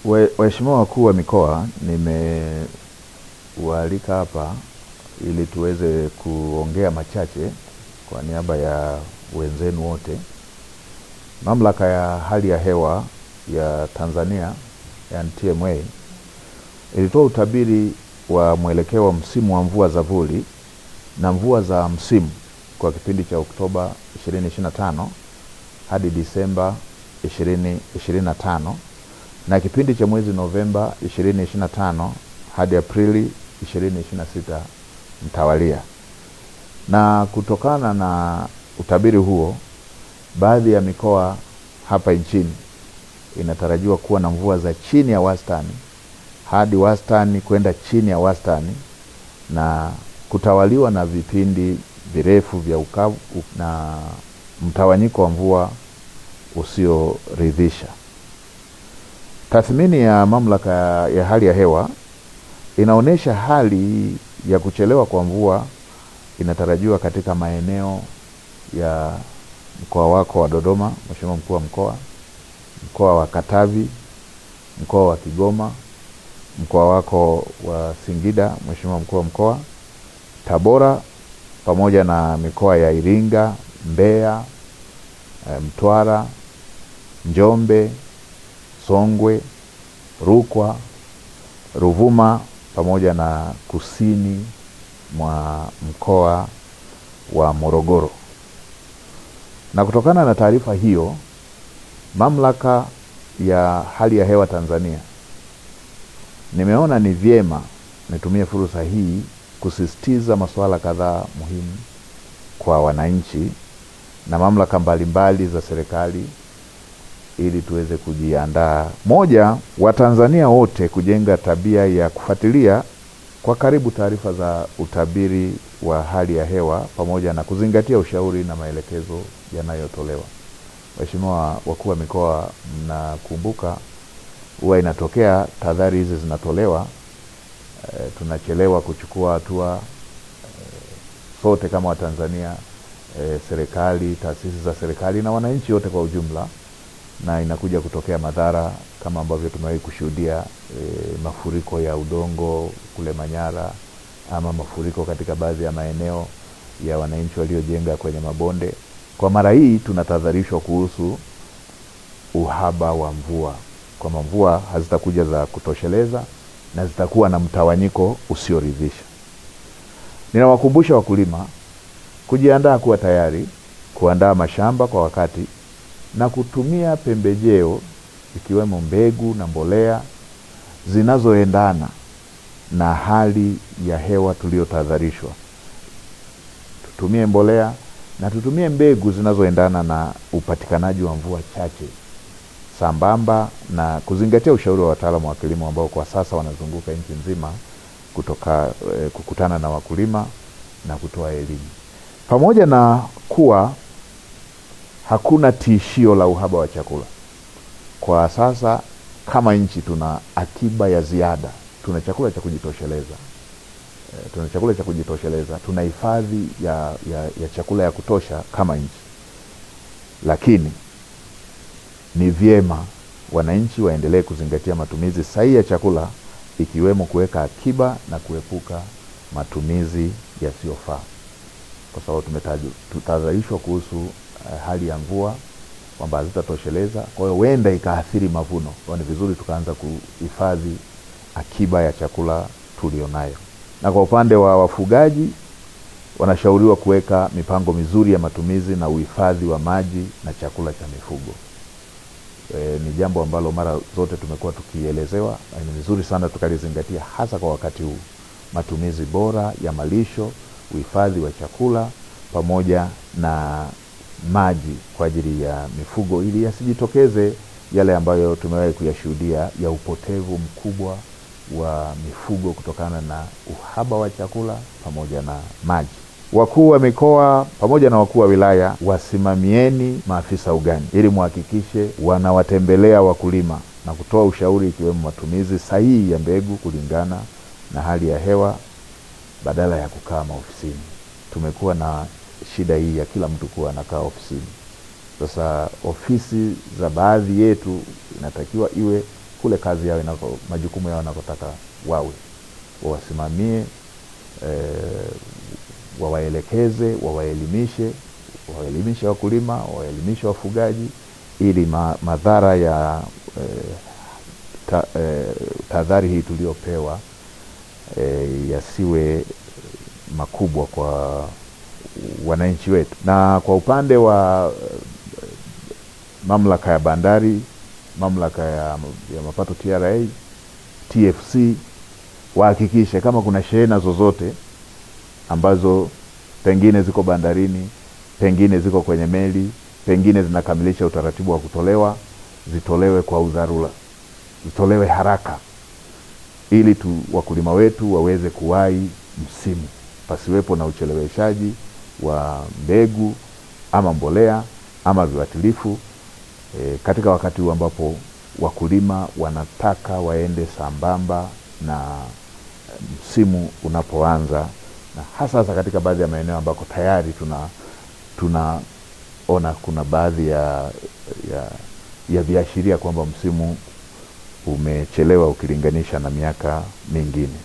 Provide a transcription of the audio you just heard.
Waheshimiwa wakuu wa mikoa, nimewaalika hapa ili tuweze kuongea machache kwa niaba ya wenzenu wote. Mamlaka ya hali ya hewa ya Tanzania, yani TMA, ilitoa utabiri wa mwelekeo wa msimu wa mvua za vuli na mvua za msimu kwa kipindi cha Oktoba 2025 hadi Disemba 2025 na kipindi cha mwezi Novemba 2025 hadi Aprili 2026 mtawalia. Na kutokana na utabiri huo, baadhi ya mikoa hapa nchini inatarajiwa kuwa na mvua za chini ya wastani hadi wastani kwenda chini ya wastani, na kutawaliwa na vipindi virefu vya ukavu na mtawanyiko wa mvua usioridhisha. Tathmini ya mamlaka ya hali ya hewa inaonesha hali ya kuchelewa kwa mvua inatarajiwa katika maeneo ya mkoa wako wa Dodoma, Mheshimiwa Mkuu wa Mkoa, mkoa wa Katavi, mkoa wa Kigoma, mkoa wako wa Singida, Mheshimiwa Mkuu wa Mkoa, Tabora, pamoja na mikoa ya Iringa, Mbeya, Mtwara, Njombe, Songwe, Rukwa, Ruvuma, pamoja na kusini mwa mkoa wa Morogoro. Na kutokana na taarifa hiyo, mamlaka ya hali ya hewa Tanzania nimeona ni vyema nitumie fursa hii kusisitiza masuala kadhaa muhimu kwa wananchi na mamlaka mbalimbali za serikali ili tuweze kujiandaa. Moja, Watanzania wote kujenga tabia ya kufuatilia kwa karibu taarifa za utabiri wa hali ya hewa pamoja na kuzingatia ushauri na maelekezo yanayotolewa. Waheshimiwa wakuu wa mikoa, mnakumbuka huwa inatokea tahadhari hizi zinatolewa, tunachelewa kuchukua hatua, sote kama Watanzania, serikali, taasisi za serikali na wananchi wote kwa ujumla, na inakuja kutokea madhara kama ambavyo tumewahi kushuhudia, mafuriko ya udongo kule Manyara, ama mafuriko katika baadhi ya maeneo ya wananchi waliojenga kwenye mabonde. Kwa mara hii tunatahadharishwa kuhusu uhaba wa mvua, kwamba mvua hazitakuja za kutosheleza na zitakuwa na mtawanyiko usioridhisha. Ninawakumbusha wakulima kujiandaa, kuwa tayari kuandaa mashamba kwa wakati na kutumia pembejeo ikiwemo mbegu na mbolea zinazoendana na hali ya hewa tuliyotahadharishwa. Tutumie mbolea na tutumie mbegu zinazoendana na upatikanaji wa mvua chache, sambamba na kuzingatia ushauri wa wataalamu wa kilimo ambao kwa sasa wanazunguka nchi nzima kukutana na wakulima na kutoa elimu. Pamoja na kuwa hakuna tishio la uhaba wa chakula, kwa sasa kama nchi tuna akiba ya ziada, tuna chakula cha kujitosheleza, tuna hifadhi ya chakula ya kutosha kama nchi. Lakini ni vyema wananchi waendelee kuzingatia matumizi sahihi ya chakula, ikiwemo kuweka akiba na kuepuka matumizi yasiyofaa, kwa sababu tumetahadharishwa kuhusu hali ya mvua kwamba hazitatosheleza, kwa hiyo huenda ikaathiri mavuno. Kwa ni vizuri tukaanza kuhifadhi akiba ya chakula tulionayo. Na kwa upande wa wafugaji, wanashauriwa kuweka mipango mizuri ya matumizi na uhifadhi wa maji na chakula cha mifugo. Ni jambo ambalo mara zote tumekuwa tukielezewa, na ni vizuri sana tukalizingatia, hasa kwa wakati huu. Matumizi bora ya malisho, uhifadhi wa chakula pamoja na maji kwa ajili ya mifugo, ili yasijitokeze yale ambayo tumewahi kuyashuhudia ya upotevu mkubwa wa mifugo kutokana na uhaba wa chakula pamoja na maji. Wakuu wa mikoa pamoja na wakuu wa wilaya, wasimamieni maafisa ugani ili muhakikishe wanawatembelea wakulima na kutoa ushauri, ikiwemo matumizi sahihi ya mbegu kulingana na hali ya hewa badala ya kukaa maofisini. Tumekuwa na shida hii ya kila mtu kuwa anakaa ofisini. Sasa ofisi za baadhi yetu inatakiwa iwe kule kazi yao majukumu yao wanakotaka wawasimamie, wawaelekeze, wawaelimishe wakulima, wawaelimishe wafugaji, ili madhara ya tahadhari hii tuliopewa yasiwe makubwa kwa wananchi wetu. Na kwa upande wa mamlaka ya bandari, mamlaka ya mapato TRA, TFC, wahakikishe kama kuna shehena zozote ambazo pengine ziko bandarini, pengine ziko kwenye meli, pengine zinakamilisha utaratibu wa kutolewa, zitolewe kwa udharura, zitolewe haraka, ili wakulima wetu waweze kuwahi msimu, pasiwepo na ucheleweshaji wa mbegu ama mbolea ama viuatilifu katika wakati huu ambapo wakulima wanataka waende sambamba na msimu unapoanza, na hasa katika baadhi ya maeneo ambako tayari tunaona kuna baadhi ya viashiria kwamba msimu umechelewa ukilinganisha na miaka mingine.